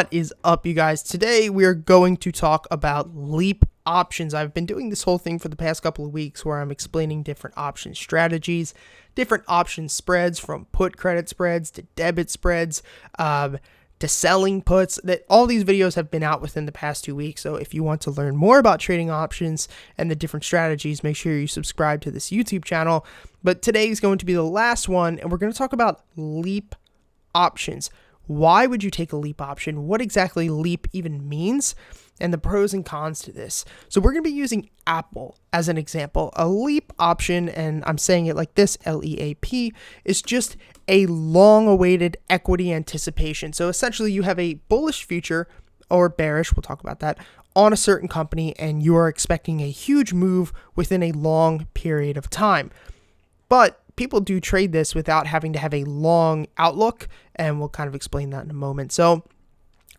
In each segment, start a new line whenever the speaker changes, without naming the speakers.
What is up, you guys? Today we are going to talk about LEAP options. I've been doing this whole thing for the past couple of weeks where I'm explaining different option strategies, different option spreads, from put credit spreads to debit spreads, to selling puts. That all these videos have been out within the past 2 weeks. So if you want to learn more about trading options and the different strategies, make sure you subscribe to this YouTube channel. But today is going to be the last one, and we're going to talk about LEAP options. Why would you take a LEAP option? What exactly LEAP even means? And the pros and cons to this. So we're going to be using Apple as an example. A LEAP option, and I'm saying it like this, LEAP, is just a long-awaited equity anticipation. So essentially you have a bullish future, or bearish, we'll talk about that, on a certain company, and you are expecting a huge move within a long period of time. But people do trade this without having to have a long outlook, and we'll kind of explain that in a moment. So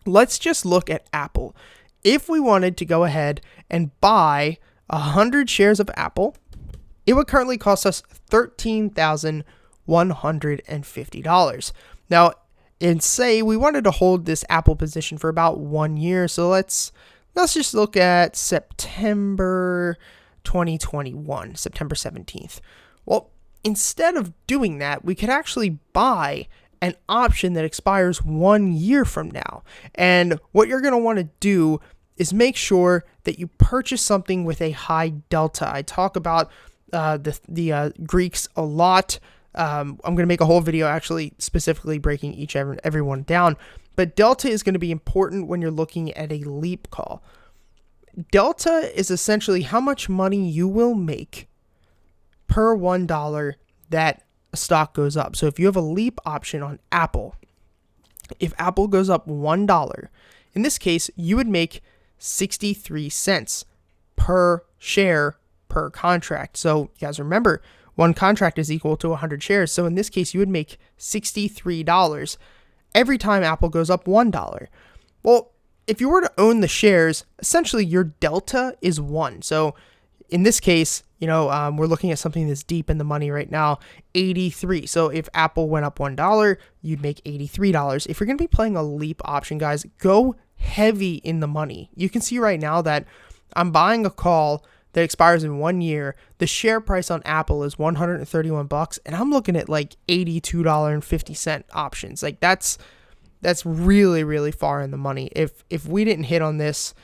let's just look at Apple. If we wanted to go ahead and buy 100 shares of Apple, it would currently cost us $13,150. Now, and say we wanted to hold this Apple position for about 1 year. So let's just look at September 2021, September 17th. Well, instead of doing that, we could actually buy an option that expires 1 year from now. And what you're going to want to do is make sure that you purchase something with a high delta. I talk about the Greeks a lot. I'm going to make a whole video actually specifically breaking every one down. But delta is going to be important when you're looking at a LEAP call. Delta is essentially how much money you will make per $1 that a stock goes up. So if you have a LEAP option on Apple, if Apple goes up $1, in this case, you would make 63 cents per share per contract. So you guys remember, one contract is equal to 100 shares. So in this case, you would make $63 every time Apple goes up $1. Well, if you were to own the shares, essentially your delta is 1. So in this case, we're looking at something that's deep in the money right now, 83. So if Apple went up $1, you'd make $83. If you're going to be playing a LEAP option, guys, go heavy in the money. You can see right now that I'm buying a call that expires in 1 year. The share price on Apple is $131, and I'm looking at like $82.50 options. Like that's really, really far in the money. If we didn't hit on this,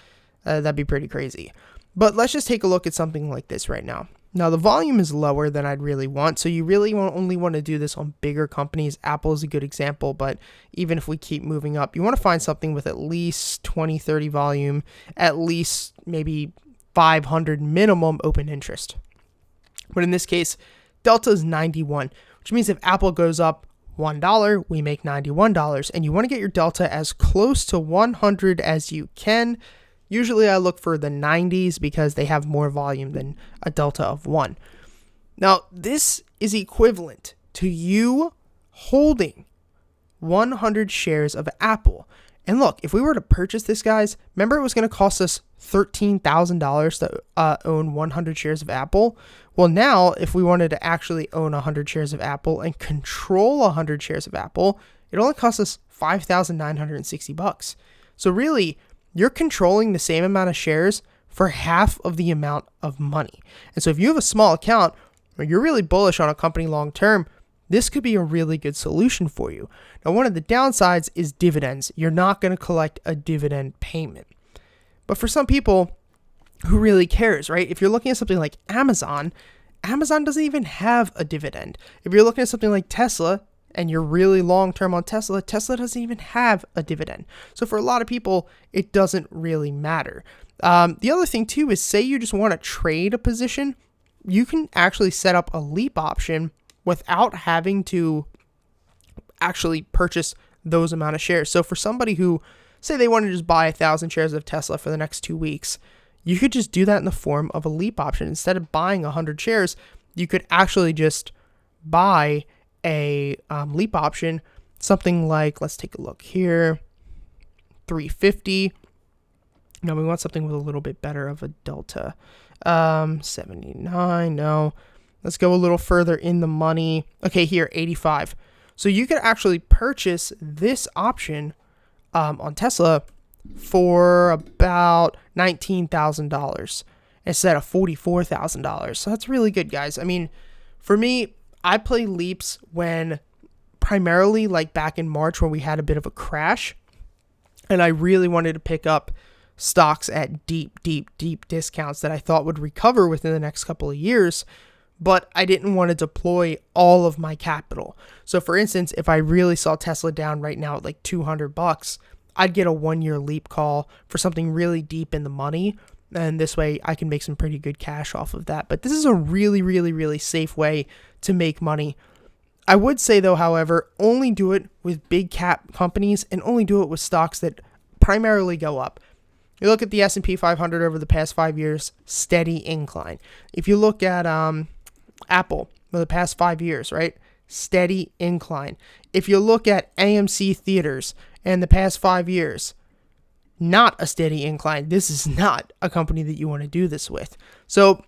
that'd be pretty crazy. But let's just take a look at something like this right now. Now, the volume is lower than I'd really want, so you really only want to do this on bigger companies. Apple is a good example, but even if we keep moving up, you want to find something with at least 20, 30 volume, at least maybe 500 minimum open interest. But in this case, delta is 91, which means if Apple goes up $1, we make $91, and you want to get your delta as close to 100 as you can. Usually I look for the 90s because they have more volume than a delta of 1. Now, this is equivalent to you holding 100 shares of Apple. And look, if we were to purchase this, guys, remember it was going to cost us $13,000 to own 100 shares of Apple? Well, now, if we wanted to actually own 100 shares of Apple and control 100 shares of Apple, it only costs us $5,960. So really, you're controlling the same amount of shares for half of the amount of money. And so if you have a small account or you're really bullish on a company long term, this could be a really good solution for you. Now, one of the downsides is dividends. You're not going to collect a dividend payment. But for some people, who really cares, right? If you're looking at something like Amazon doesn't even have a dividend. If you're looking at something like Tesla, and you're really long-term on Tesla doesn't even have a dividend. So for a lot of people, it doesn't really matter. The other thing too is, say you just want to trade a position, you can actually set up a LEAP option without having to actually purchase those amount of shares. So for somebody who, say they want to just buy 1,000 shares of Tesla for the next 2 weeks, you could just do that in the form of a LEAP option. Instead of buying 100 shares, you could actually just buy a LEAP option, something like, let's take a look here, 350. No, we want something with a little bit better of a delta. 79, no. Let's go a little further in the money. Okay, here, 85. So you could actually purchase this option on Tesla for about $19,000 instead of $44,000. So that's really good, guys. I mean, for me, I play leaps when primarily like back in March when we had a bit of a crash and I really wanted to pick up stocks at deep discounts that I thought would recover within the next couple of years, but I didn't want to deploy all of my capital. So for instance, if I really saw Tesla down right now at like $200, I'd get a 1-year leap call for something really deep in the money. And this way I can make some pretty good cash off of that. But this is a really safe way to make money. I would say though, however, only do it with big cap companies and only do it with stocks that primarily go up. You look at the S&P 500 over the past 5 years, steady incline. If you look at Apple for the past 5 years, right? Steady incline. If you look at AMC Theaters in the past 5 years, not a steady incline. This is not a company that you want to do this with. So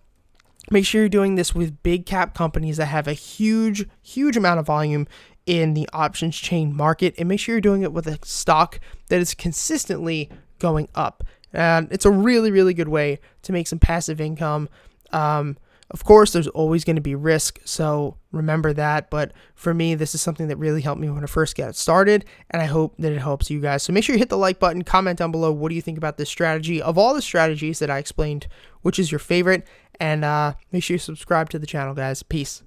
make sure you're doing this with big cap companies that have a huge amount of volume in the options chain market, and make sure you're doing it with a stock that is consistently going up. And it's a really good way to make some passive income. Of course, there's always going to be risk, so remember that. But for me, this is something that really helped me when I first got started, and I hope that it helps you guys. So make sure you hit the like button, comment down below, what do you think about this strategy? Of all the strategies that I explained, which is your favorite? And make sure you subscribe to the channel, guys. Peace.